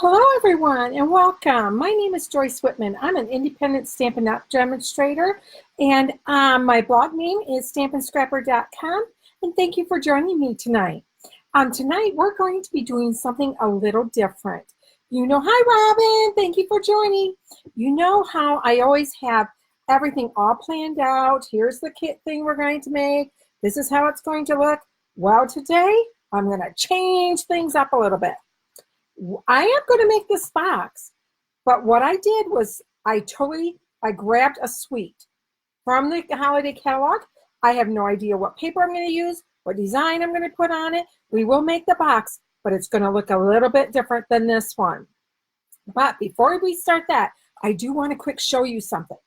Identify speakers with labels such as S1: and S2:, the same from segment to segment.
S1: Hello everyone and welcome. My name is Joyce Whitman. I'm an independent Stampin' Up! Demonstrator and my blog name is stampinscrapper.com, and thank you for joining me tonight. Tonight we're going to be doing something a little different. Hi Robin, thank you for joining. You know how I always have everything all planned out. Here's the kit thing we're going to make. This is how it's going to look. Well, today I'm going to change things up a little bit. I am going to make this box, but what I did was I grabbed a suite from the holiday catalog. I have no idea what paper I'm going to use, what design I'm going to put on it. We will make the box, but it's going to look a little bit different than this one. But before we start that, I do want to quick show you something.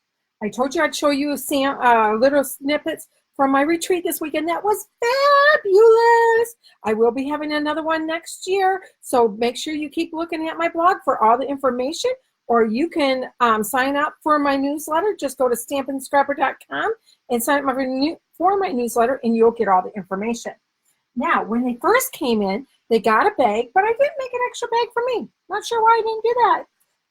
S1: I told you I'd show you little snippets from my retreat this weekend. That was fabulous. I will be having another one next year, so make sure you keep looking at my blog for all the information, or you can sign up for my newsletter. Just go to stampinscrapper.com and sign up for my newsletter, and you'll get all the information. Now, when they first came in, they got a bag, but I didn't make an extra bag for me. Not sure why I didn't do that.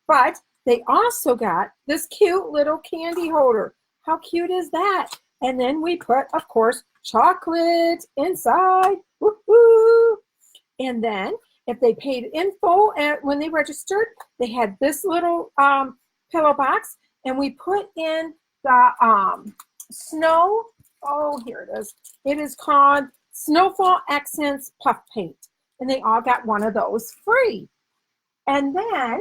S1: But they also got this cute little candy holder. How cute is that? And then we put, of course, chocolate inside. Woo-hoo! And then if they paid in full when they registered, they had this little pillow box, and we put in the snow. Oh, here it is. It is called Snowfall Accents Puff Paint. And they all got one of those free. And then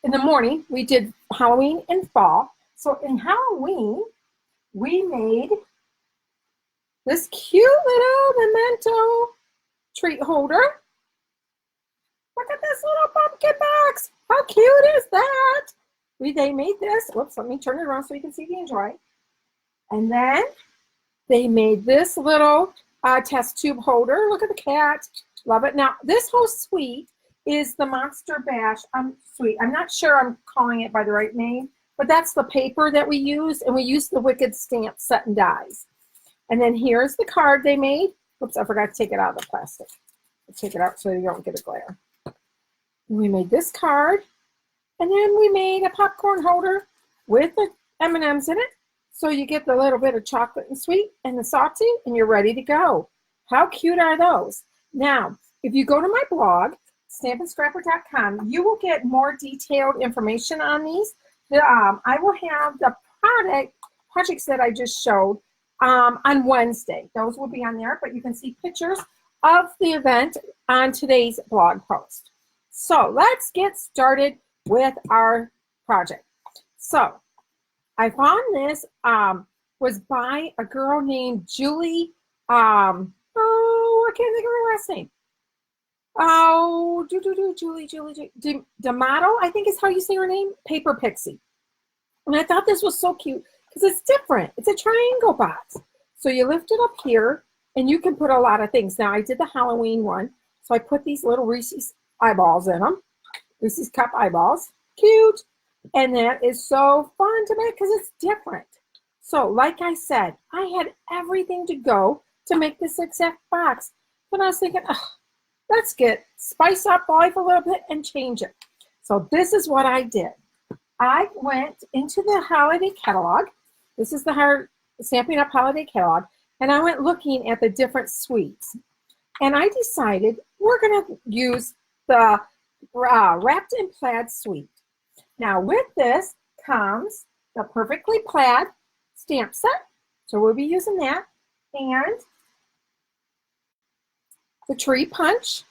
S1: in the morning, we did Halloween and fall. So in Halloween, we made this cute little memento treat holder. Look at this little pumpkin box. How cute is that? They made this. Whoops, let me turn it around so you can see the enjoy. And then they made this little test tube holder. Look at the cat. Love it. Now, this whole suite is the Monster Bash suite. I'm not sure I'm calling it by the right name, but that's the paper that we used, and we used the Wicked stamp set and dies. And then here's the card they made. Oops, I forgot to take it out of the plastic. I'll take it out so you don't get a glare. And we made this card, and then we made a popcorn holder with the M&Ms in it. So you get the little bit of chocolate and sweet and the salty, and you're ready to go. How cute are those? Now, if you go to my blog, stampinscrapper.com, you will get more detailed information on these. I will have the projects that I just showed on Wednesday. Those will be on there, but you can see pictures of the event on today's blog post. So let's get started with our project. So I found this was by a girl named Julie. I can't think of her last name. Julie D'Amato, I think is how you say her name. Paper Pixie. And I thought this was so cute because it's different. It's a triangle box. So you lift it up here, and you can put a lot of things. Now, I did the Halloween one, so I put these little Reese's eyeballs in them. Reese's cup eyeballs. Cute. And that is so fun to make because it's different. So, like I said, I had everything to go to make this exact box. But I was thinking, let's spice up life a little bit and change it. So this is what I did. I went into the holiday catalog. This is the Stampin' Up! Holiday catalog. And I went looking at the different suites. And I decided we're going to use the Wrapped in Plaid suite. Now with this comes the Perfectly Plaid stamp set. So we'll be using that. And the Tree Punch.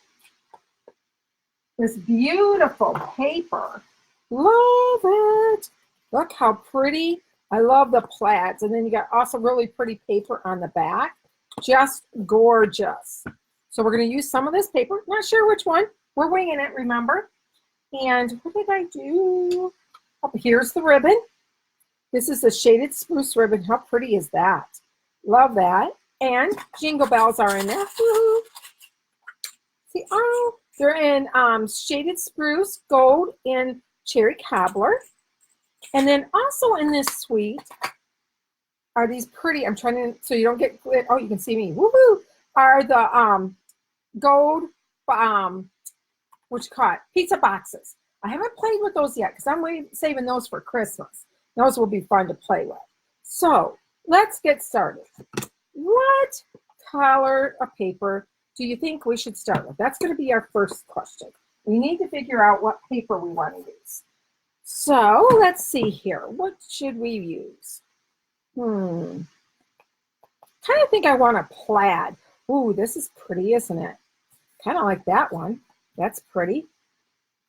S1: This beautiful paper. Love it. Look how pretty. I love the plaids. And then you got also really pretty paper on the back. Just gorgeous. So we're going to use some of this paper. Not sure which one. We're winging it, remember? And what did I do? Oh, here's the ribbon. This is the shaded spruce ribbon. How pretty is that? Love that. And jingle bells are in there. Woo-hoo. See, they're in shaded spruce, gold, and cherry cobbler. And then also in this suite are these pretty, I'm trying to, so you don't get, oh, you can see me, woohoo, are the gold which caught pizza boxes. I haven't played with those yet because I'm saving those for Christmas. Those will be fun to play with. So let's get started. What color of paper do you think we should start with? That's going to be our first question. We need to figure out what paper we want to use. So let's see here. What should we use? Kind of think I want a plaid. Ooh, this is pretty, isn't it? Kind of like that one. That's pretty.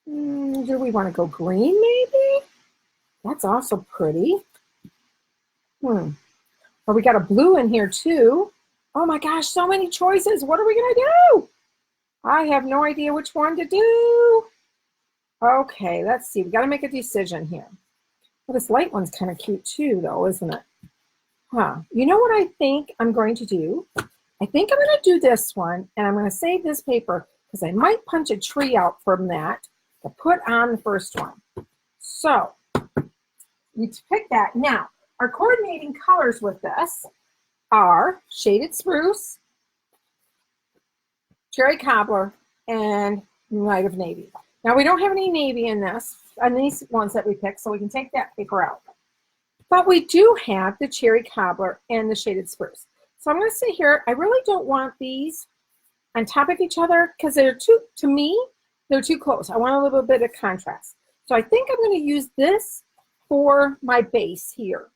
S1: Do we want to go green maybe? That's also pretty. Oh, we got a blue in here too. Oh my gosh, so many choices. What are we going to do? I have no idea which one to do. Okay, let's see. We got to make a decision here. Well, this light one's kind of cute too, though, isn't it? You know what I think I'm going to do? I think I'm going to do this one, and I'm going to save this paper because I might punch a tree out from that to put on the first one. So you pick that. Now, our coordinating colors with this are shaded spruce, cherry cobbler, and light of navy. Now, we don't have any navy in this, on these ones that we picked, so we can take that paper out. But we do have the cherry cobbler and the shaded spruce. So I'm going to say here, I really don't want these on top of each other because they're too, to me, they're too close. I want a little bit of contrast. So I think I'm going to use this for my base here.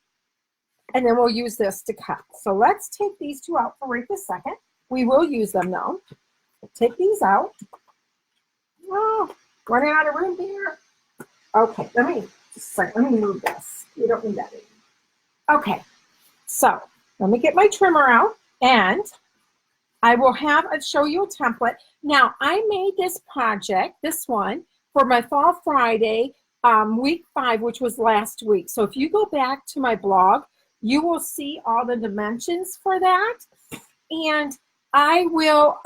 S1: And then we'll use this to cut. So let's take these two out for right this second. We will use them though. Take these out. Oh, running out of room here. Okay, let me move this. You don't need that anymore. Okay, so let me get my trimmer out and I will show you a template. Now, I made this project, this one, for my Fall Friday, week 5, which was last week. So if you go back to my blog, you will see all the dimensions for that. And I will,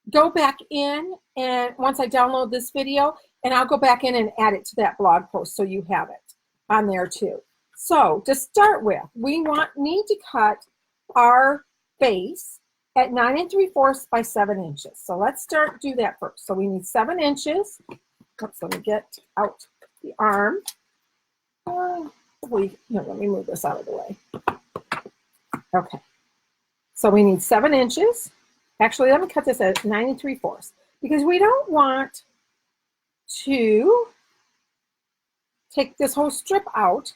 S1: go back in and once I download this video, and I'll go back in and add it to that blog post so you have it on there too. So to start with, we need to cut our base at 9 3/4 by 7 inches. So let's do that first. So we need 7 inches. Oops, let me get out the arm. Let me move this out of the way. Okay. So we need 7 inches. Actually, let me cut this at 9 3/4 because we don't want to take this whole strip out.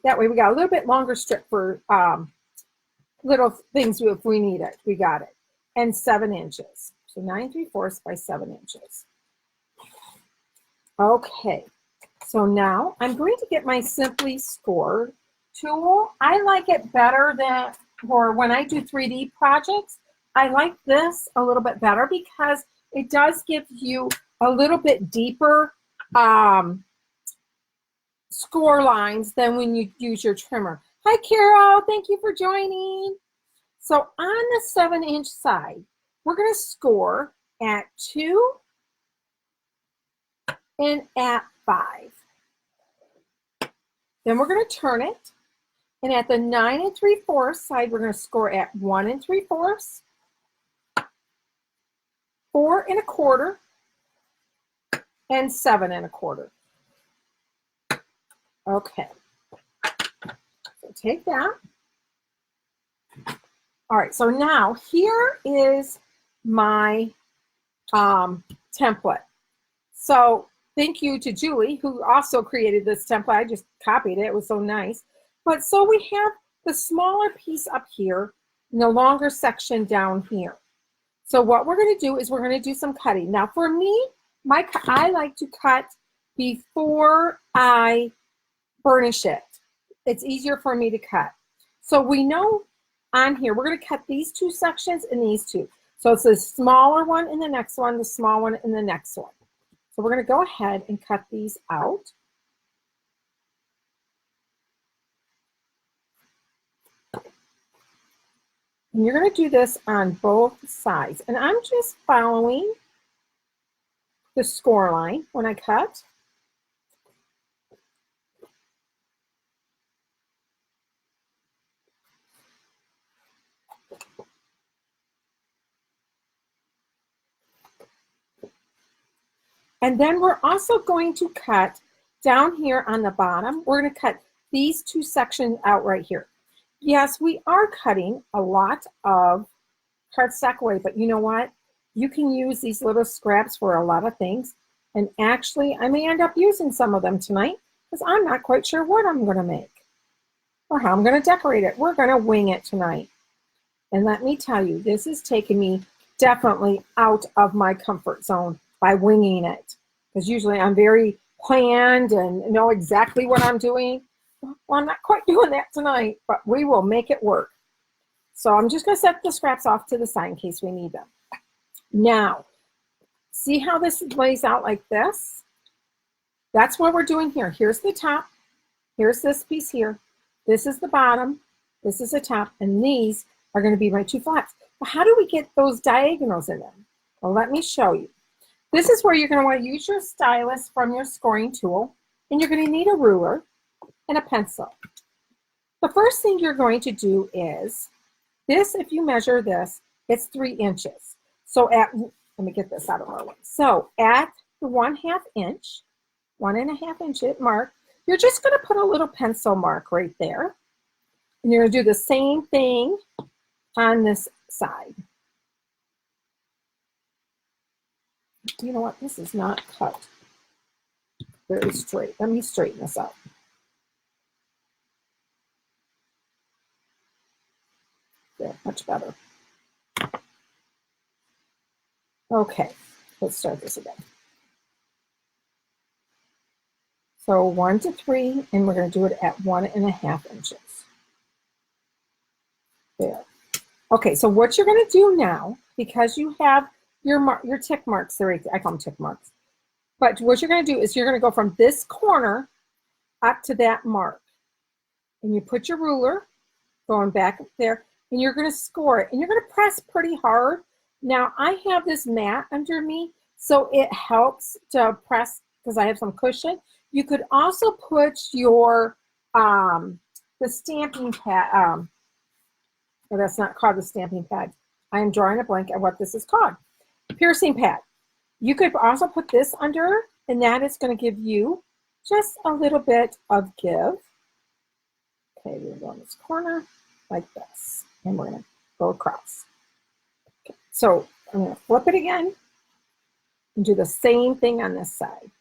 S1: That way we got a little bit longer strip for little things if we need it. We got it. And 7 inches. So 9 3/4 by 7 inches. Okay. So now I'm going to get my Simply Score tool. I like it better than for when I do 3D projects. I like this a little bit better because it does give you a little bit deeper score lines than when you use your trimmer. Hi, Carol. Thank you for joining. So on the 7-inch side, we're going to score at 2 and at 5. Then we're going to turn it. And at the 9 3/4 side, we're going to score at 1 3/4, 4 1/4, and 7 1/4. Okay. So take that. All right. So now here is my template. So thank you to Julie, who also created this template. I just copied it. It was so nice. But so we have the smaller piece up here and the longer section down here. So what we're going to do is we're going to do some cutting. Now for me, I like to cut before I burnish it. It's easier for me to cut. So we know on here, we're going to cut these 2 sections and these 2. So it's the smaller one in the next one, the small one in the next one. So we're going to go ahead and cut these out. And you're going to do this on both sides. And I'm just following the score line when I cut. And then we're also going to cut down here on the bottom. We're going to cut these two sections out right here. Yes, we are cutting a lot of cardstock away, but you know what? You can use these little scraps for a lot of things. And actually, I may end up using some of them tonight because I'm not quite sure what I'm going to make or how I'm going to decorate it. We're going to wing it tonight. And let me tell you, this is taking me definitely out of my comfort zone by winging it. Because usually I'm very planned and know exactly what I'm doing. Well, I'm not quite doing that tonight, but we will make it work. So I'm just going to set the scraps off to the side in case we need them. Now, see how this lays out like this? That's what we're doing here. Here's the top. Here's this piece here. This is the bottom. This is the top. And these are going to be my two flaps. But how do we get those diagonals in them? Well, let me show you. This is where you're going to want to use your stylus from your scoring tool. And you're going to need a ruler and a pencil. The first thing you're going to do is this, if you measure this, it's 3 inches. So let me get this out of our way. So at the 1/2 inch, 1.5 inch mark, you're just going to put a little pencil mark right there. And you're going to do the same thing on this side. You know what? This is not cut very straight. Let me straighten this up. There, much better. Okay, let's start this again. So 1 to 3, and we're going to do it at 1.5 inches. There. Okay, so what you're going to do now, because you have your tick marks there, I call them tick marks. But what you're going to do is you're going to go from this corner up to that mark. And you put your ruler going back up there, and you're going to score it. And you're going to press pretty hard. Now, I have this mat under me, so it helps to press because I have some cushion. You could also put your, the stamping pad, well, that's not called the stamping pad. I am drawing a blank at what this is called. Piercing pad. You could also put this under, and that is going to give you just a little bit of give. Okay, we're going to go in this corner like this, and we're going to go across. Okay, so I'm going to flip it again and do the same thing on this side.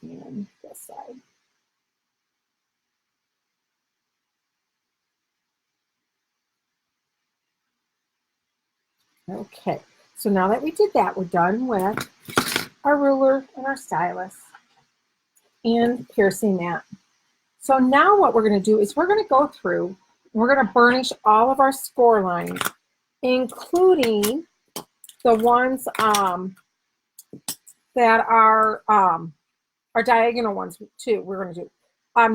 S1: And this side. Okay, so now that we did that, we're done with our ruler and our stylus and piercing that. So now what we're going to do is we're going to go through and we're going to burnish all of our score lines, including the ones that are our diagonal ones too. We're going to do.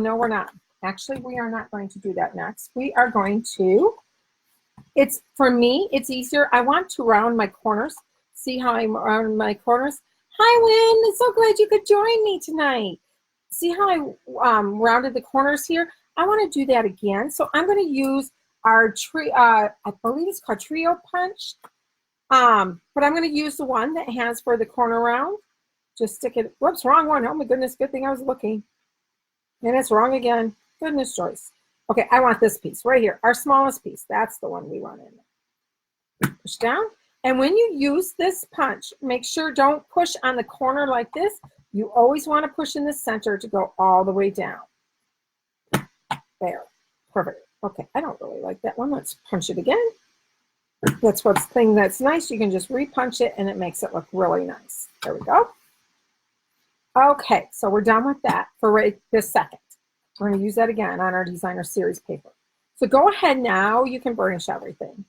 S1: No, we're not. Actually, we are not going to do that next. We are going to. It's for me. It's easier. I want to round my corners. See how I'm rounding my corners? Hi, Wynn. It's so glad you could join me tonight. See how I rounded the corners here? I want to do that again. So I'm going to use our I believe it's called Trio Punch. But I'm going to use the one that has for the corner round. Just stick it. Whoops, wrong one. Oh my goodness, good thing I was looking. And it's wrong again. Goodness, Joyce. Okay, I want this piece right here. Our smallest piece. That's the one we want in there. Push down. And when you use this punch, make sure don't push on the corner like this. You always want to push in the center to go all the way down. There. Perfect. Okay, I don't really like that one. Let's punch it again. That's what's thing that's nice. You can just repunch it and it makes it look really nice. There we go. Okay, so we're done with that for right this second. We're going to use that again on our designer series paper. So go ahead now. You can burnish everything.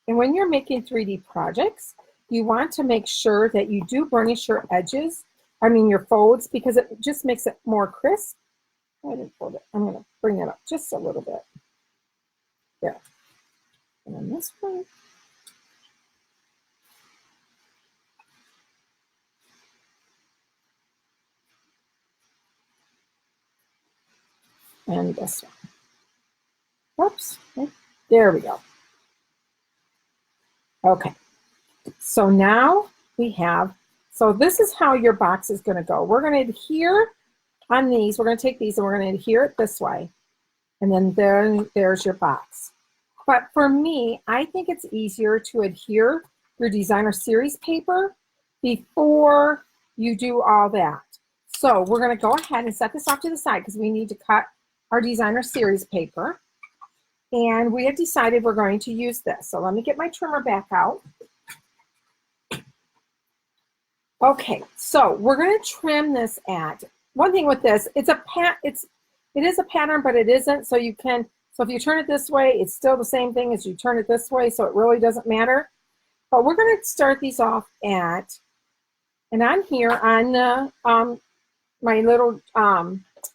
S1: And when you're making 3D projects, you want to make sure that you do burnish your edges, your folds, because it just makes it more crisp. I didn't fold it. I'm going to bring it up just a little bit. There. And then this one. and this one. Oops, there we go. Okay, so now we have, so this is how your box is going to go. We're going to adhere on these. We're going to take these and we're going to adhere it this way. And then there's your box. But for me, I think it's easier to adhere your designer series paper before you do all that. So we're going to go ahead and set this off to the side because we need to cut our designer series paper. And we have decided we're going to use this. So let me get my trimmer back out. Okay, so we're going to trim this at, one thing with this, it is a pattern, but it isn't. So you can, so if you turn it this way, it's still the same thing as you turn it this way. So it really doesn't matter. But we're going to start these off at, and on here on the, my little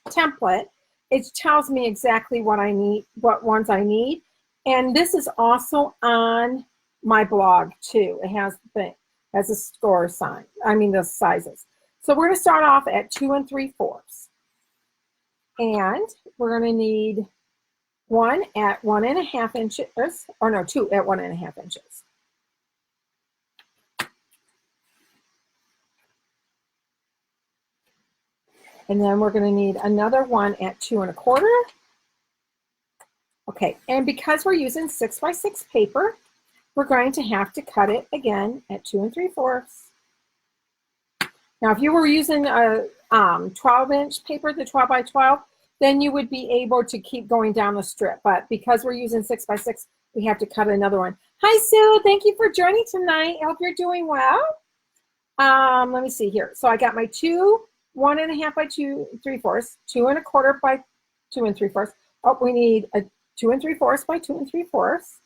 S1: template, it tells me exactly what I need, what ones I need. And this is also on my blog too. It has the thing, has a score sign, I mean the sizes. So we're going to start off at 2 3/4. And we're going to need one at 1.5 inches, or no, 2 at 1.5 inches. And then we're going to need another one at 2 1/4. Okay, and because we're using 6 by 6 paper, we're going to have to cut it again at 2 3/4. Now, if you were using a 12-inch paper, the 12 by 12, then you would be able to keep going down the strip. But because we're using 6 by 6, we have to cut another one. Hi, Sue. Thank you for joining tonight. I hope you're doing well. Let me see here. So I got my 2 1.5 by 2 3/4, 2 1/4 by 2 3/4. Oh, we need a 2 3/4 by 2 3/4.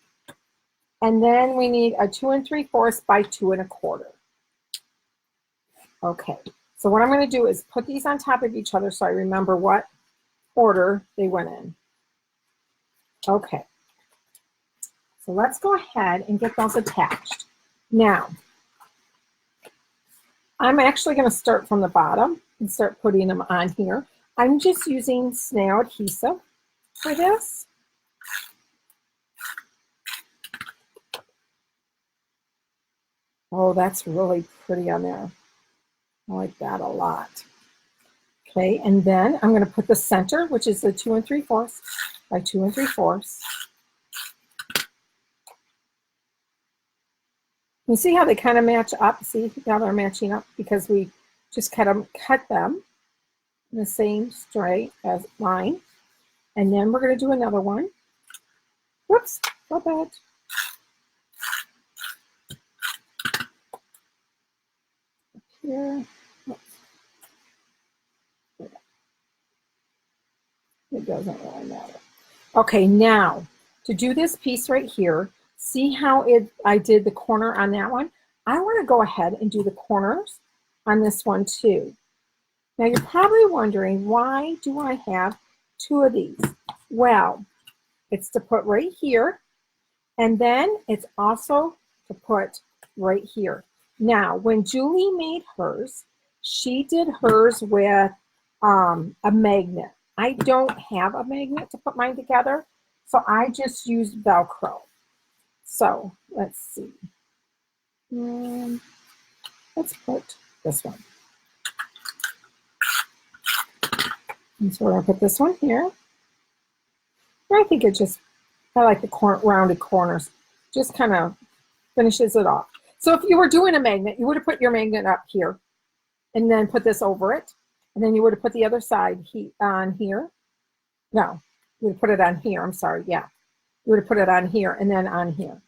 S1: And then we need a 2 3/4 by 2 1/4. Okay, so what I'm going to do is put these on top of each other so I remember what order they went in. Okay, so let's go ahead and get those attached. Now, I'm actually going to start from the bottom and start putting them on here. I'm just using snail adhesive for this. Oh, that's really pretty on there. I like that a lot. Okay, and then I'm going to put the center, which is the 2 3/4 by 2 3/4. You see how they kind of match up? See how they're matching up because we just cut them in the same straight as line. And then we're going to do another one. Whoops, go bad. Here. It doesn't really matter. Okay, now to do this piece right here, see how I did the corner on that one? I want to go ahead and do the corners on this one too. Now you're probably wondering, why do I have 2 of these? Well, it's to put right here, and then it's also to put right here. Now, when Julie made hers, she did hers with a magnet. I don't have a magnet to put mine together, so I just used Velcro. So let's see. Let's put this one. And so we're going to put this one here. I think it just, I like the rounded corners. Just kind of finishes it off. So if you were doing a magnet, you would have put your magnet up here and then put this over it. And then you would have put the other side on here. No, you would have put it on here. I'm sorry. Yeah. You would have put it on here and then on here.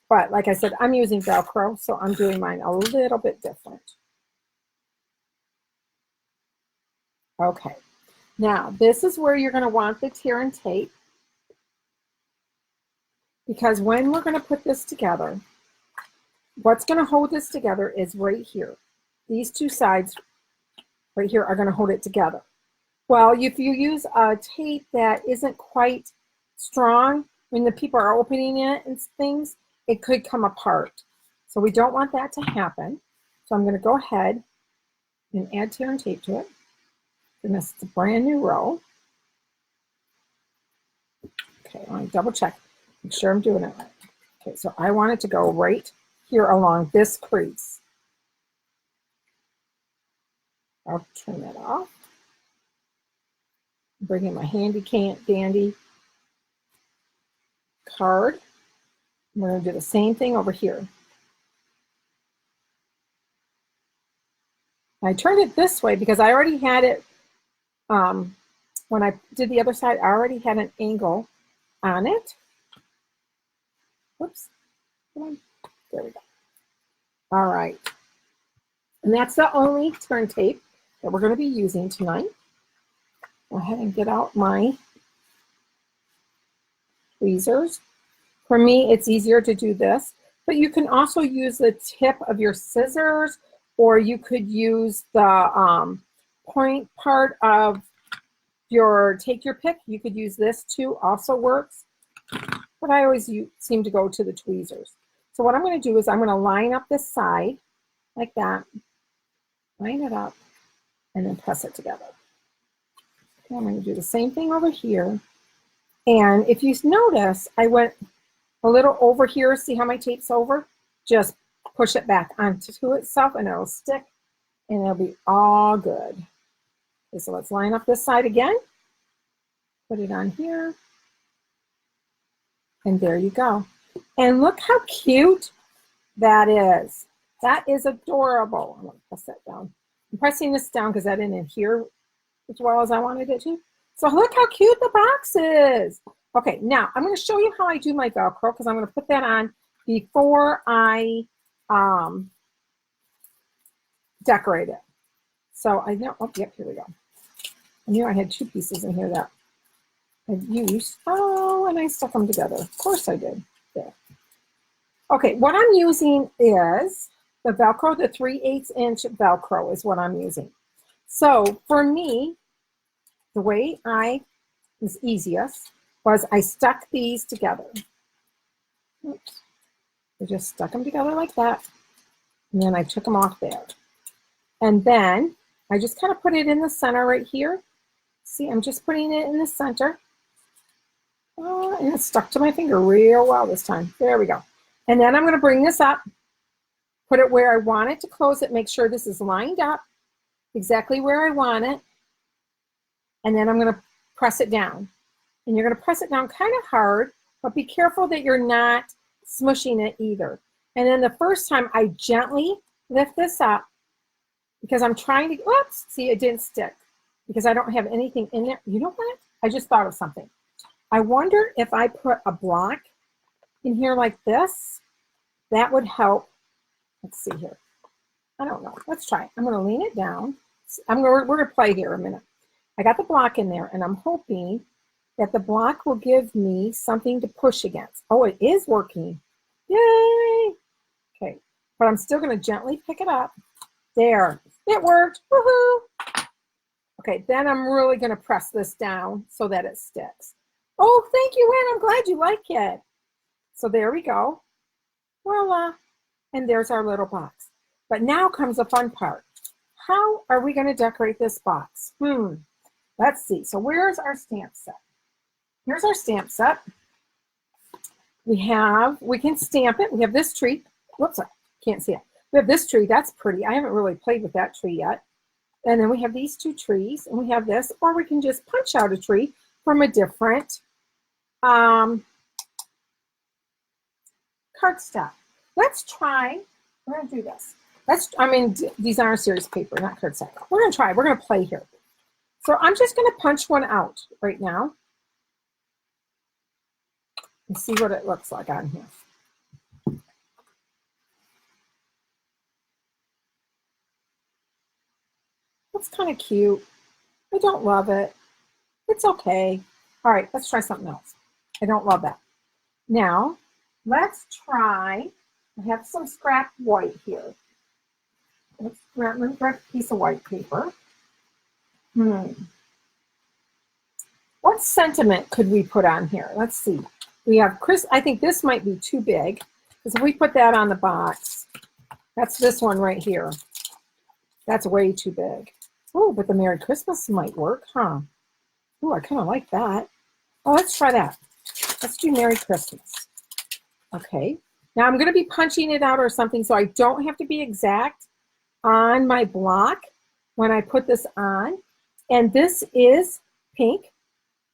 S1: But like I said, I'm using Velcro, so I'm doing mine a little bit different. Okay. Now, this is where you're going to want the tear and tape. Because when we're going to put this together, what's going to hold this together is right here. These 2 sides right here are going to hold it together. Well, if you use a tape that isn't quite strong, when the people are opening it and things, it could come apart. So we don't want that to happen. So I'm going to go ahead and add tear and tape to it. And this is a brand new row. Okay, I want to double check. Make sure I'm doing it right. Okay, so I want it to go right here along this crease. I'll turn that off. Bring in my handy dandy card. We're going to do the same thing over here. I turned it this way because I already had it, when I did the other side, I already had an angle on it. Whoops. There we go. All right. And that's the only turn tape that we're going to be using tonight. Go ahead and get out my tweezers. For me, it's easier to do this, but you can also use the tip of your scissors, or you could use the point part of your, take your pick. You could use this too, also works, but I always seem to go to the tweezers. So what I'm going to do is I'm going to line up this side like that, line it up, and then press it together. Okay, I'm going to do the same thing over here. And if you notice, I went a little over here. See how my tape's over? Just push it back onto itself and it'll stick and it'll be all good. Okay, so let's line up this side again. Put it on here. And there you go. And look how cute that is. That is adorable. I'm going to press that down. I'm pressing this down because that didn't adhere as well as I wanted it to. So look how cute the box is. Okay, now I'm going to show you how I do my Velcro because I'm going to put that on before I decorate it. So I know, oh, yep, here we go. I knew I had two pieces in here that I've used. Oh, and I stuck them together. Of course I did. There. Okay, what I'm using is the Velcro, the 3/8 inch Velcro is what I'm using. So for me, the way I was easiest was I stuck these together. Oops. I just stuck them together like that. And then I took them off there. And then I just kind of put it in the center right here. See, I'm just putting it in the center. And it stuck to my finger real well this time. There we go. And then I'm going to bring this up, put it where I want it to close it, make sure this is lined up exactly where I want it. And then I'm going to press it down. And you're going to press it down kind of hard, but be careful that you're not smushing it either. And then the first time I gently lift this up because I'm trying to, whoops, see, it didn't stick because I don't have anything in there. You know what? I just thought of something. I wonder if I put a block in here like this, that would help. Let's see here. I don't know. Let's try it. I'm going to lean it down. We're going to play here a minute. I got the block in there, and I'm hoping that the block will give me something to push against. Oh, it is working. Yay! Okay, but I'm still going to gently pick it up. There. It worked. Woohoo! Okay, then I'm really going to press this down so that it sticks. Oh, thank you, Ann. I'm glad you like it. So there we go. Voila. And there's our little box. But now comes the fun part. How are we going to decorate this box? Let's see. So where's our stamp set? Here's our stamp set. We can stamp it. We have this tree. Whoops, I can't see it. We have this tree. That's pretty. I haven't really played with that tree yet. And then we have these two trees, and we have this, or we can just punch out a tree from a different cardstock. Let's try, we're going to do this. These aren't series paper, not cardstock. We're going to try, we're going to play here. So I'm just going to punch one out right now and see what it looks like on here. That's kind of cute. I don't love it. It's okay. All right, let's try something else. I don't love that. Now, let's try, I have some scrap white here. Let me grab a piece of white paper. What sentiment could we put on here? Let's see. We have I think this might be too big, because if we put that on the box, that's this one right here. That's way too big. Oh, but the Merry Christmas might work, huh? Oh, I kind of like that. Oh, let's try that. Let's do Merry Christmas. Okay. Now I'm going to be punching it out or something, so I don't have to be exact on my block when I put this on. And this is pink,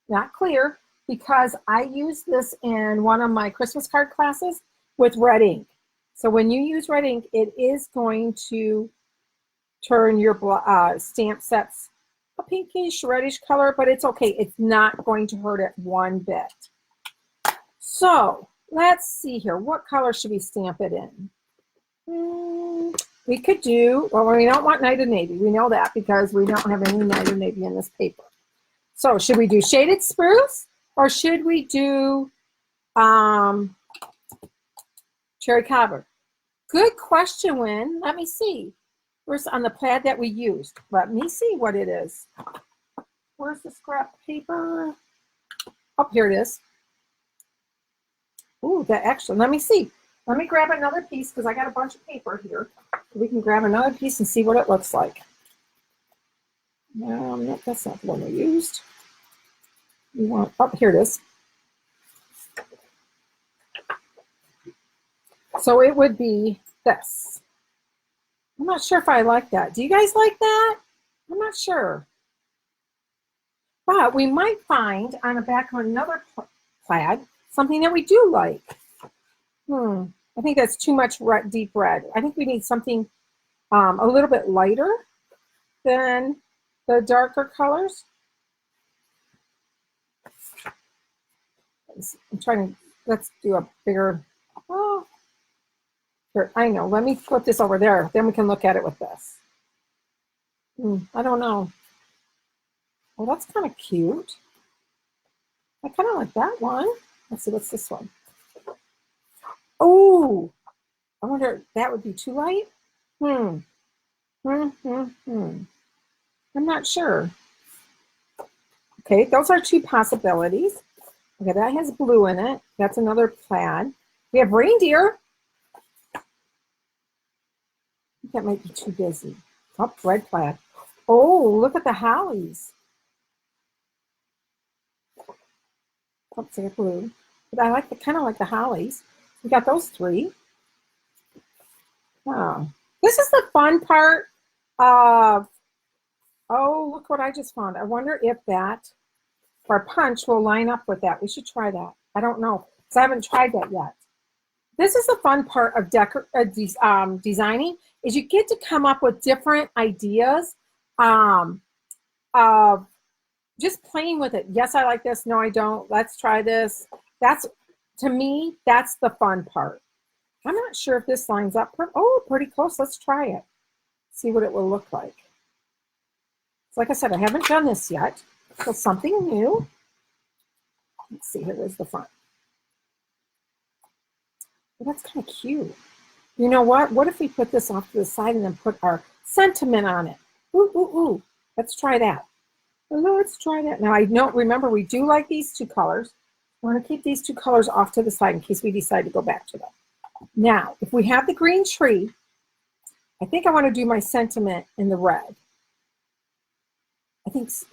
S1: not clear, because I use this in one of my Christmas card classes with red ink. So when you use red ink, it is going to turn your stamp sets a pinkish, reddish color, but it's okay. It's not going to hurt it one bit. So let's see here. What color should we stamp it in? We could do, well, we don't want Night of Navy. We know that because we don't have any Night of Navy in this paper. So should we do Shaded Spruce or should we do Cherry Cobbler? Good question, Wynn. Let me see. Where's on the plaid that we used? Let me see what it is. Where's the scrap paper? Oh, here it is. Ooh, that actually, let me see. Let me grab another piece because I got a bunch of paper here. We can grab another piece and see what it looks like. No, that's not the one we used. We want, oh, here it is. So it would be this. I'm not sure if I like that. Do you guys like that? I'm not sure. But we might find on the back of another plaid something that we do like. I think that's too much deep red. I think we need something a little bit lighter than the darker colors. I'm trying to, let's do a bigger, oh, here, I know, let me flip this over there. Then we can look at it with this. I don't know. Well, that's kind of cute. I kind of like that one. Let's see, what's this one? Oh, I wonder if that would be too light. I'm not sure. Okay, those are two possibilities. Okay, that has blue in it. That's another plaid. We have reindeer. I think that might be too busy. Oh, red plaid. Oh, look at the hollies. Oops, I got blue. But I like the kind of like the hollies. We got those three. Oh, this is the fun part of, oh, look what I just found. I wonder if that, our punch will line up with that. We should try that. I don't know, because I haven't tried that yet. This is the fun part of designing, is you get to come up with different ideas of just playing with it. Yes, I like this. No, I don't. Let's try this. That's, to me, that's the fun part. I'm not sure if this lines up. Oh, pretty close. Let's try it. See what it will look like. So like I said, I haven't done this yet. So something new. Let's see, here is the front. Well, that's kind of cute. You know what? What if we put this off to the side and then put our sentiment on it? Ooh, ooh, ooh. Let's try that. Well, let's try that. Now, I know, remember, we do like these two colors. We're going to keep these two colors off to the side in case we decide to go back to them. Now, if we have the green tree, I think I want to do my sentiment in the red. I think so.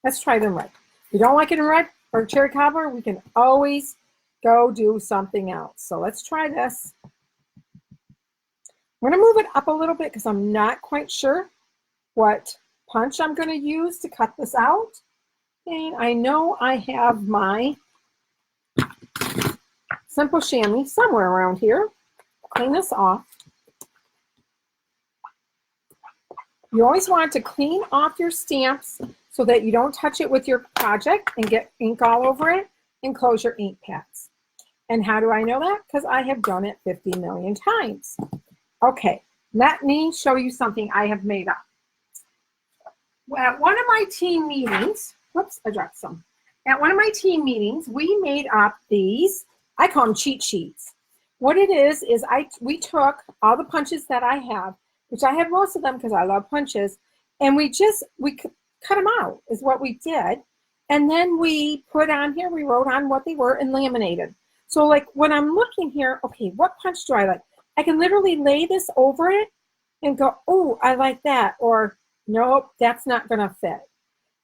S1: Let's try it in red. If you don't like it in red or cherry cobbler, we can always go do something else. So let's try this. I'm going to move it up a little bit because I'm not quite sure what punch I'm going to use to cut this out. And I know I have my simple chamois somewhere around here. Clean this off. You always want to clean off your stamps so that you don't touch it with your project and get ink all over it, and close your ink pads. And how do I know that? Because I have done it 50 million times. Okay, let me show you something I have made up. At one of my team meetings, whoops, I dropped some. At one of my team meetings, we made up these, I call them cheat sheets. What it is we took all the punches that I have, which I have most of them because I love punches, and we cut them out is what we did. And then we put on here, we wrote on what they were and laminated. So like when I'm looking here, okay, what punch do I like? I can literally lay this over it and go, oh, I like that. Or nope, that's not gonna fit.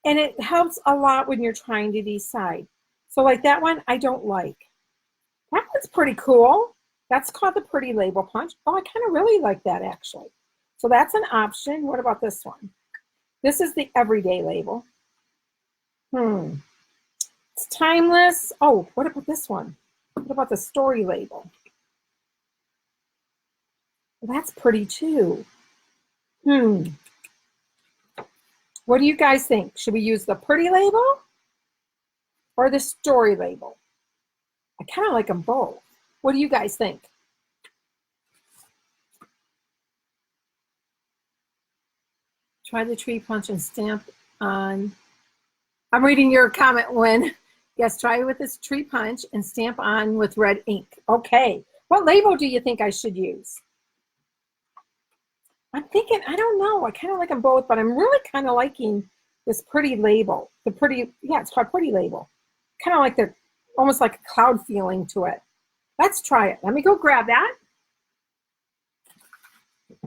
S1: And it helps a lot when you're trying to decide. So like that one, I don't like. That one's pretty cool. That's called the pretty label punch. Oh, I kind of really like that actually. So that's an option. What about this one? This is the everyday label. It's timeless. Oh, what about this one? What about the story label? Well, that's pretty too. What do you guys think? Should we use the pretty label or the story label? I kind of like them both. What do you guys think? Try the tree punch and stamp on. I'm reading your comment, Lynn. Yes, try with this tree punch and stamp on with red ink. Okay. What label do you think I should use? I'm thinking, I don't know. I kind of like them both, but I'm really kind of liking this pretty label. The pretty, yeah, it's called pretty label. Kind of like the, almost like a cloud feeling to it. Let's try it. Let me go grab that.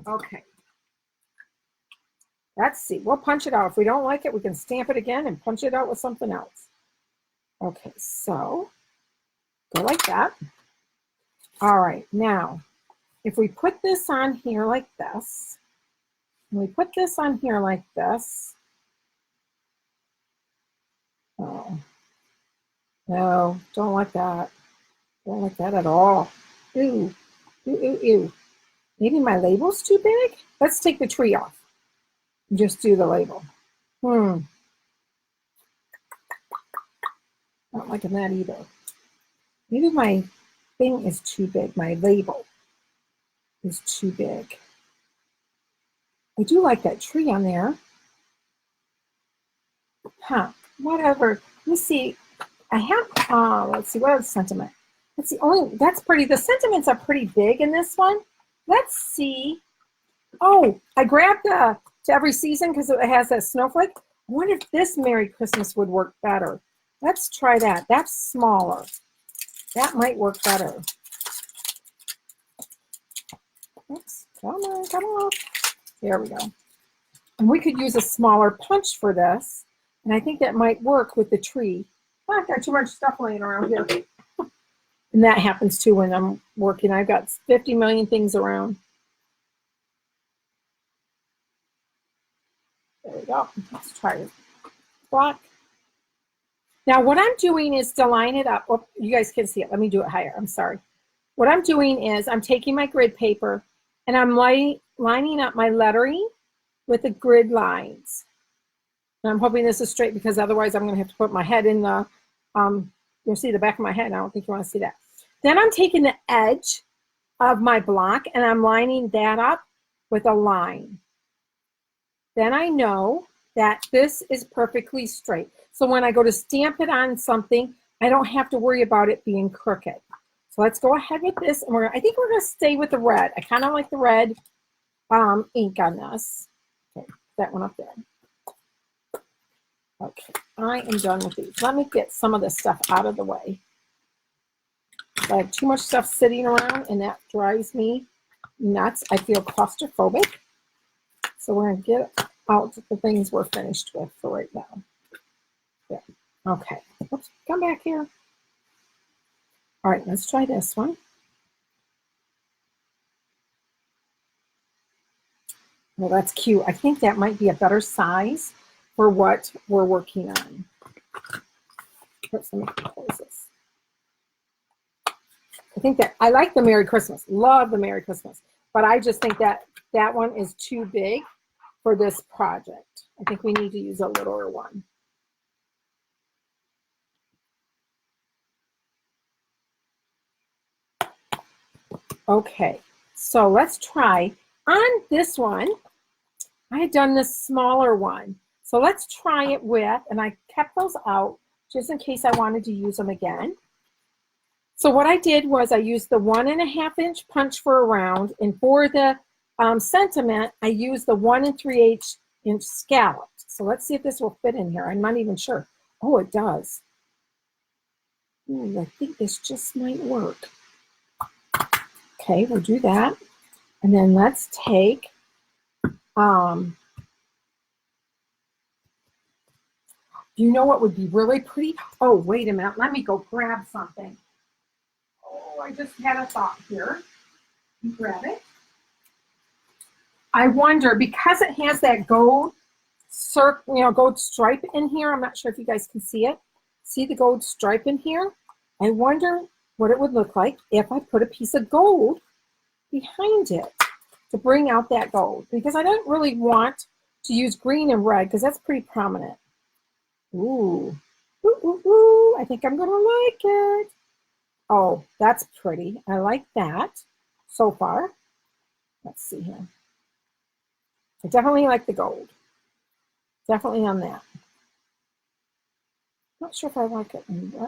S1: Okay. Let's see. We'll punch it out. If we don't like it, we can stamp it again and punch it out with something else. Okay, so go like that. All right, now, if we put this on here like this, and we put this on here like this, oh, no, don't like that. Don't like that at all. Ew, ew, ew, ew. Maybe my label's too big? Let's take the tree off and just do the label. Not liking that either. Maybe my thing is too big. My label is too big. I do like that tree on there. Whatever. Let me see. I have, let's see, what is sentiment? That's the only, that's pretty, the sentiments are pretty big in this one. Let's see. Oh, I grabbed the To Every Season because it has that snowflake. I wonder if this Merry Christmas would work better. Let's try that. That's smaller. That might work better. Oops, come on, come on. There we go. And we could use a smaller punch for this. And I think that might work with the tree. Oh, I've got too much stuff laying around here. And that happens too when I'm working. I've got 50 million things around. There we go. Let's try it. Block. Now what I'm doing is to line it up. Oh, you guys can see it. Let me do it higher. I'm sorry. What I'm doing is I'm taking my grid paper and I'm lining up my lettering with the grid lines. And I'm hoping this is straight because otherwise I'm going to have to put my head in the, you'll see the back of my head. I don't think you want to see that. Then I'm taking the edge of my block and I'm lining that up with a line. Then I know that this is perfectly straight. So when I go to stamp it on something, I don't have to worry about it being crooked. So let's go ahead with this. And I think we're going to stay with the red. I kind of like the red ink on this. Okay, that one up there. Okay, I am done with these. Let me get some of this stuff out of the way. I have too much stuff sitting around and that drives me nuts. I feel claustrophobic. So we're going to get out the things we're finished with for right now. Yeah. Okay. Oops, come back here. All right, let's try this one. Well, that's cute. I think that might be a better size for what we're working on. Let's let me close this. I think that I like the Merry Christmas. Love the Merry Christmas. But I just think that that one is too big for this project. I think we need to use a littler one. Okay, so let's try on this one. I had done this smaller one. So let's try it with, and I kept those out just in case I wanted to use them again. So what I did was I used the 1.5 inch punch for a round, and for the sentiment, I used the 1 3/8 inch scalloped. So let's see if this will fit in here. I'm not even sure. Oh, it does. Ooh, I think this just might work. Okay, we'll do that. And then let's take, You know what would be really pretty? Oh, wait a minute. Let me go grab something. Oh, I just had a thought here. Grab it. I wonder, because it has that gold gold stripe in here. I'm not sure if you guys can see it. See the gold stripe in here? I wonder what it would look like if I put a piece of gold behind it to bring out that gold, because I don't really want to use green and red because that's pretty prominent. Ooh. Ooh, ooh, ooh. I think I'm gonna like it. Oh, that's pretty. I like that so far. Let's see here. I definitely like the gold. Definitely on that. Not sure if I like it.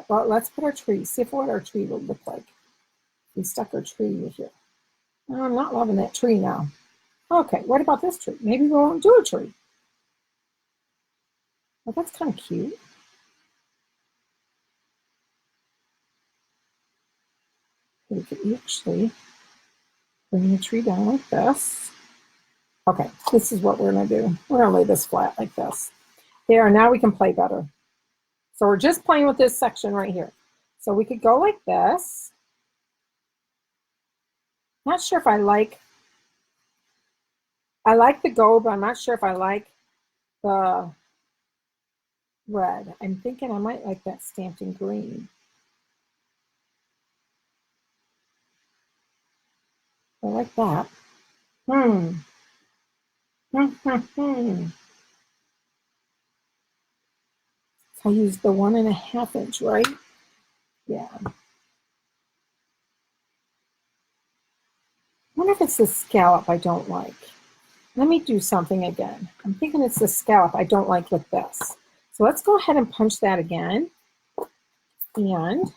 S1: Well, let's put our tree. See what our tree will look like. We stuck our tree here. Oh, I'm not loving that tree now. Okay, what about this tree? Maybe we won't do a tree. Well, that's kind of cute. We could actually bring the tree down like this. Okay, this is what we're going to do. We're going to lay this flat like this. There, now we can play better. So we're just playing with this section right here. So we could go like this. Not sure if I like the gold, but I'm not sure if I like the red. I'm thinking I might like that stamped in green. I like that. I used the 1.5 inch, right? Yeah. I wonder if it's the scallop I don't like. Let me do something again. I'm thinking it's the scallop I don't like with this. So let's go ahead and punch that again. And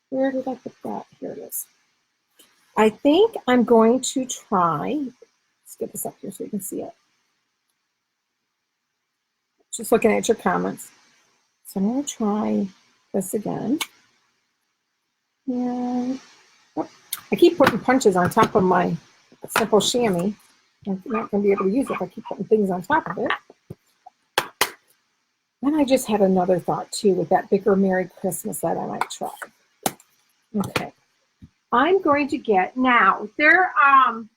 S1: where did I put that? Here it is. I think I'm going to try, let's get this up here so you can see it. Just looking at your comments. So I'm going to try this again. And I keep putting punches on top of my simple chamois. I'm not going to be able to use it if I keep putting things on top of it. Then I just had another thought too with that bigger Merry Christmas that I might try. Okay. I'm going to get, now there, I'm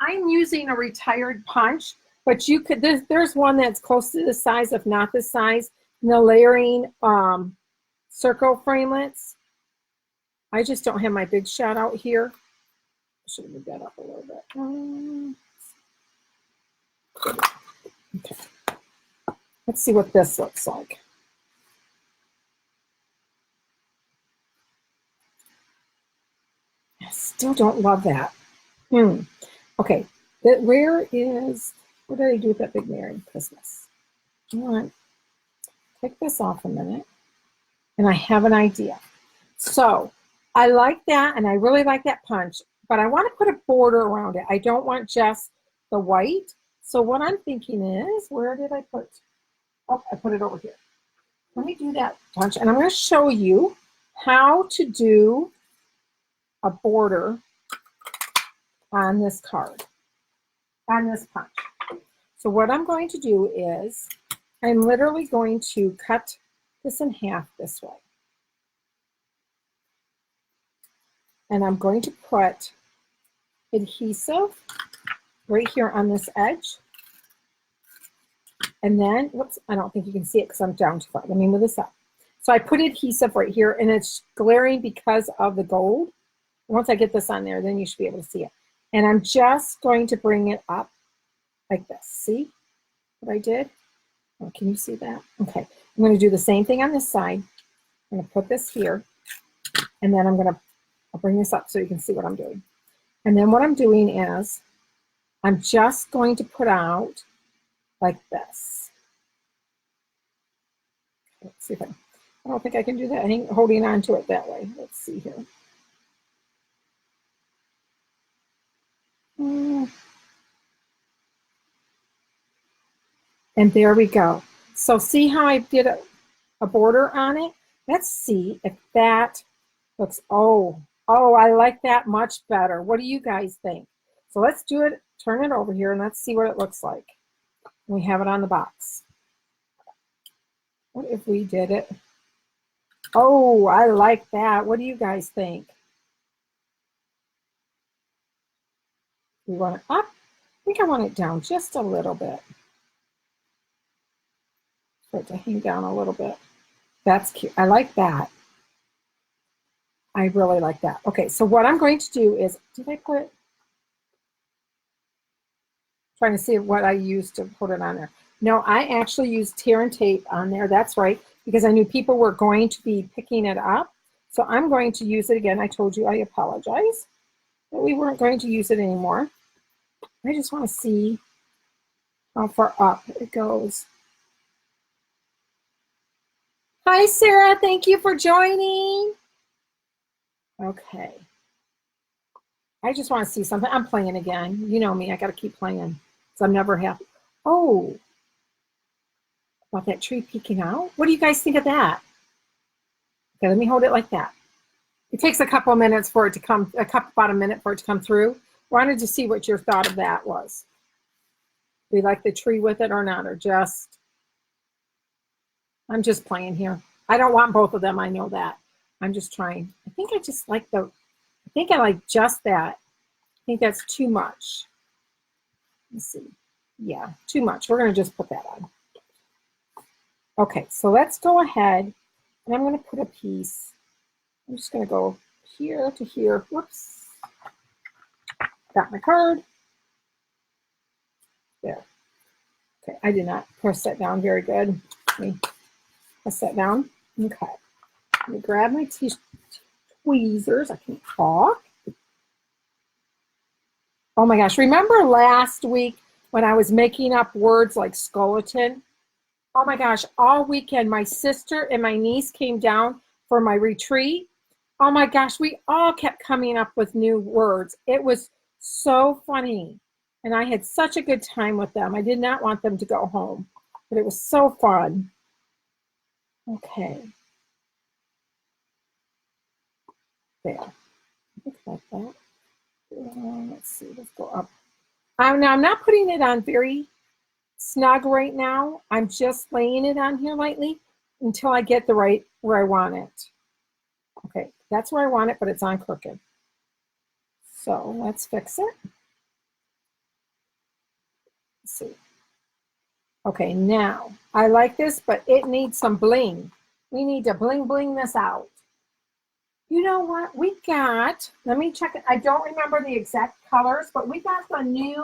S1: using a retired punch, but you could, there's one that's close to the size, if not this size, and the layering circle framelits. I just don't have my big shot out here. I should have moved that up a little bit. Okay. Let's see what this looks like. I still don't love that. Okay, where did I do with that big Merry Christmas? I want to take this off a minute, and I have an idea. So I like that, and I really like that punch, but I want to put a border around it. I don't want just the white. So what I'm thinking is, where did I put? Oh, I put it over here. Let me do that punch, and I'm going to show you how to do a border on this card, on this punch. So what I'm going to do is, I'm literally going to cut this in half this way. And I'm going to put adhesive right here on this edge. And then, whoops, I don't think you can see it because I'm down too far. Let me move this up. So I put adhesive right here, and it's glaring because of the gold. Once I get this on there, then you should be able to see it. And I'm just going to bring it up like this. See what I did? Oh, can you see that? Okay. I'm going to do the same thing on this side. I'm going to put this here, and then I'll bring this up so you can see what I'm doing. And then what I'm doing is I'm just going to put out like this. Let's see if I don't think I can do that. Holding on to it that way. Let's see here. And there we go. So see how I did a border on it? Let's see if that looks, oh, I like that much better. What do you guys think? So let's do it, turn it over here, and let's see what it looks like. We have it on the box. What if we did it? Oh, I like that. What do you guys think? We want it up? I think I want it down just a little bit. For it to hang down a little bit. That's cute. I like that. I really like that. Okay, so what I'm going to do is, did I put, trying to see what I used to put it on there. No, I actually used tear and tape on there. That's right, because I knew people were going to be picking it up. So I'm going to use it again. I told you I apologize that we weren't going to use it anymore. I just want to see how far up it goes. Hi, Sarah. Thank you for joining. Okay. I just want to see something. I'm playing again. You know me. I got to keep playing. So I'm never happy. Oh, about that tree peeking out. What do you guys think of that? Okay, let me hold it like that. It takes a couple of minutes for it to come, about a minute for it to come through. Wanted to see what your thought of that was. Do you like the tree with it or not? Or just, I'm just playing here. I don't want both of them. I know that. I'm just trying. I think I just like I think I like just that. I think that's too much. Let's see. Yeah, too much. We're going to just put that on. Okay, so let's go ahead and I'm going to put a piece. I'm just going to go here to here. Whoops. Got my card. There. Okay, I did not press that down very good. Let me press that down. Okay. Let me grab my tweezers. I can't talk. Oh my gosh. Remember last week when I was making up words like skeleton? Oh my gosh. All weekend, my sister and my niece came down for my retreat. Oh my gosh. We all kept coming up with new words. It was so funny. And I had such a good time with them. I did not want them to go home, but it was so fun. Okay. There. Look like that. Let's see. Let's go up. Now I'm not putting it on very snug right now. I'm just laying it on here lightly until I get the right where I want it. Okay, that's where I want it, but it's on crooked. So let's fix it. Let's see. Okay, now I like this, but it needs some bling. We need to bling bling this out. You know what? We got, let me check it. I don't remember the exact colors, but we got the new,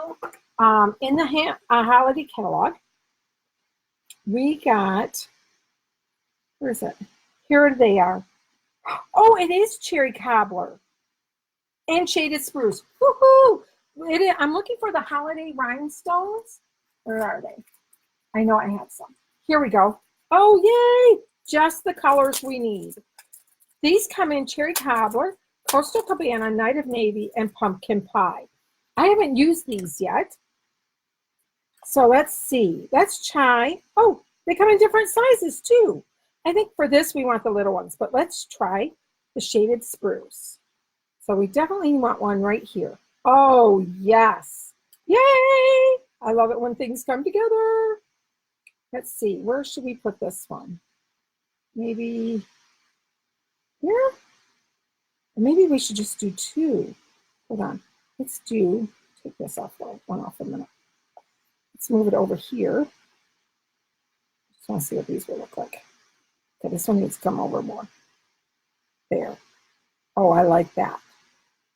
S1: in the holiday catalog. We got, where is it? Here they are. Oh, it is cherry cobbler and shaded spruce. Woohoo! I'm looking for the holiday rhinestones. Where are they? I know I have some. Here we go. Oh, yay! Just the colors we need. These come in cherry cobbler, coastal cabana, night of navy, and pumpkin pie. I haven't used these yet. So let's see. That's chai. Oh, they come in different sizes too. I think for this we want the little ones, but let's try the shaded spruce. So we definitely want one right here. Oh, yes. Yay! I love it when things come together. Let's see. Where should we put this one? Maybe here? Maybe we should just do two. Hold on. Let's take this off, one off a minute. Let's move it over here. Just want to see what these will look like. Okay, this one needs to come over more. There. Oh, I like that.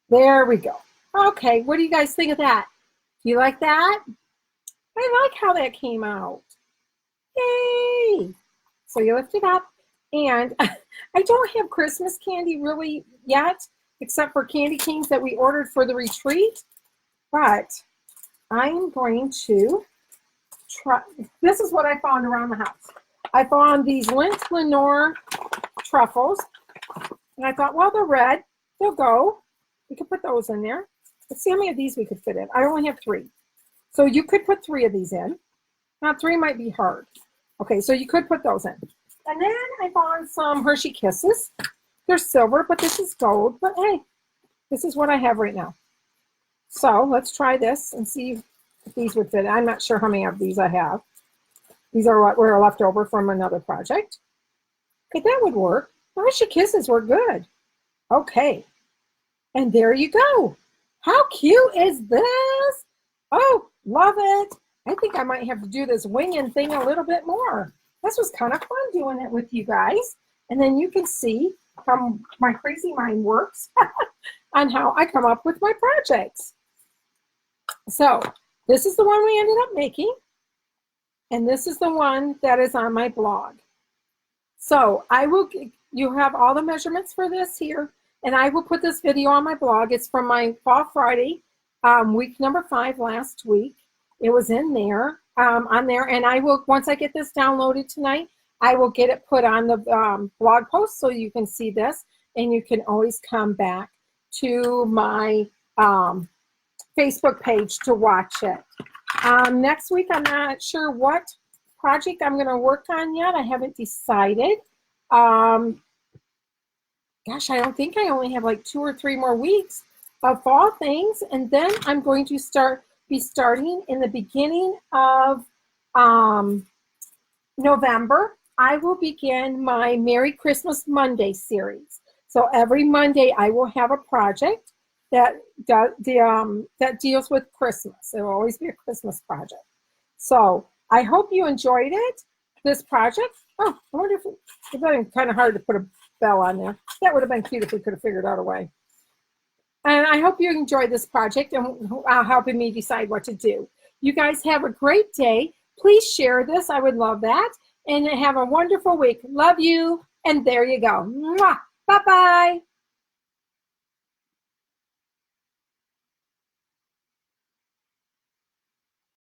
S1: There we go. Okay, what do you guys think of that? Do you like that? I like how that came out. Yay! So you lift it up, and I don't have Christmas candy really yet, except for candy canes that we ordered for the retreat, but I'm going to try. This is what I found around the house. I found these Lint Lenore truffles, and I thought, well, they're red. They'll go. We could put those in there. Let's see how many of these we could fit in. I only have 3. So you could put 3 of these in. Now 3 might be hard. Okay, so you could put those in. And then I found some Hershey Kisses. They're silver, but this is gold. But hey, this is what I have right now. So let's try this and see if these would fit. I'm not sure how many of these I have. These are what were left over from another project. Okay, that would work. Russia Kisses were good. Okay, and there you go. How cute is this? Oh, love it. I think I might have to do this winging thing a little bit more. This was kind of fun doing it with you guys. And then you can see how my crazy mind works on how I come up with my projects. So this is the one we ended up making. And this is the one that is on my blog. So you have all the measurements for this here. And I will put this video on my blog. It's from my Fall Friday, week number 5 last week. It was in there, on there. And I will, once I get this downloaded tonight, I will get it put on the blog post so you can see this. And you can always come back to my Facebook page to watch it. Next week, I'm not sure what project I'm going to work on yet. I haven't decided. Gosh, I don't think I only have like 2 or 3 more weeks of fall things. And then I'm going to be starting in the beginning of November. I will begin my Merry Christmas Monday series. So every Monday I will have a project that deals with Christmas. It will always be a Christmas project. So I hope you enjoyed it, this project. Oh, I wonder if it would have been kind of hard to put a bell on there. That would have been cute if we could have figured out a way. And I hope you enjoyed this project and helping me decide what to do. You guys have a great day. Please share this. I would love that. And have a wonderful week. Love you. And there you go. Mwah. Bye-bye.